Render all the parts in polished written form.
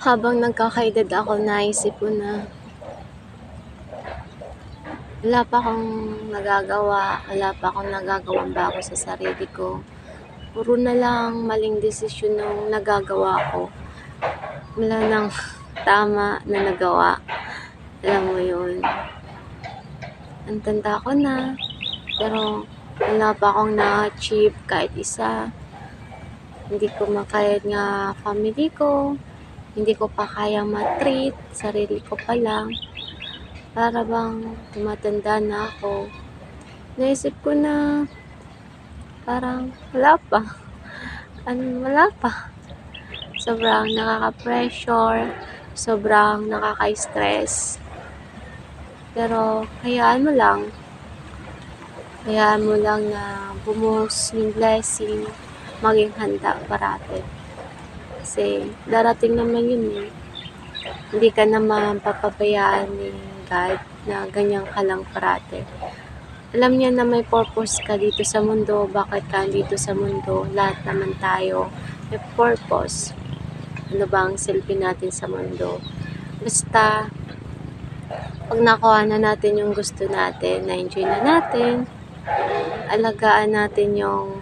Habang nagkakaedad ako, naisip ko na wala pa akong nagagawa, wala pa akong nagagawang bago sa sarili ko. Puro na lang maling desisyon nung nagagawa ko. Wala nang tama na nagawa. Alam mo yun. Ang tanda ko na, pero wala pa akong na-achieve kahit isa. Hindi ko makayad nga family ko. Hindi ko pa kayang ma-treat, sarili ko pa lang. Para bang tumatanda na ako. Naisip ko na parang wala pa. Wala pa. Sobrang nakaka-pressure, sobrang nakaka-stress. Pero hayaan mo lang. Hayaan mo lang na bumuhos yung blessing, maging handa parate. Kasi darating naman yun eh. Hindi ka naman papabayaan ni God na ganyan ka lang parate. Alam niya na may purpose ka dito sa mundo. Bakit ka dito sa mundo? Lahat naman tayo may purpose. Ano ba ang silbi natin sa mundo? Basta, pag nakuha na natin yung gusto natin, na-enjoy na natin, alagaan natin yung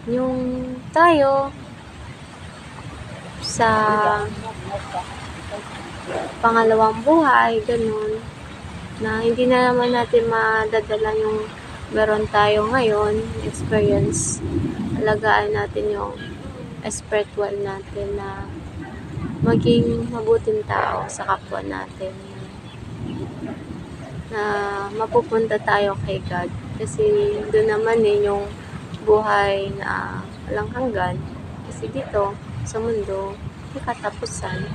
yung tayo sa pangalawang buhay, ganun, na hindi na naman natin madadala yung meron tayo ngayon, experience. Alagaan natin yung spiritual natin na maging mabuting tao sa kapwa natin, na mapupunta tayo kay God. Kasi doon naman yung buhay na walang hanggan. Kasi dito, sa mundo, may katapusan.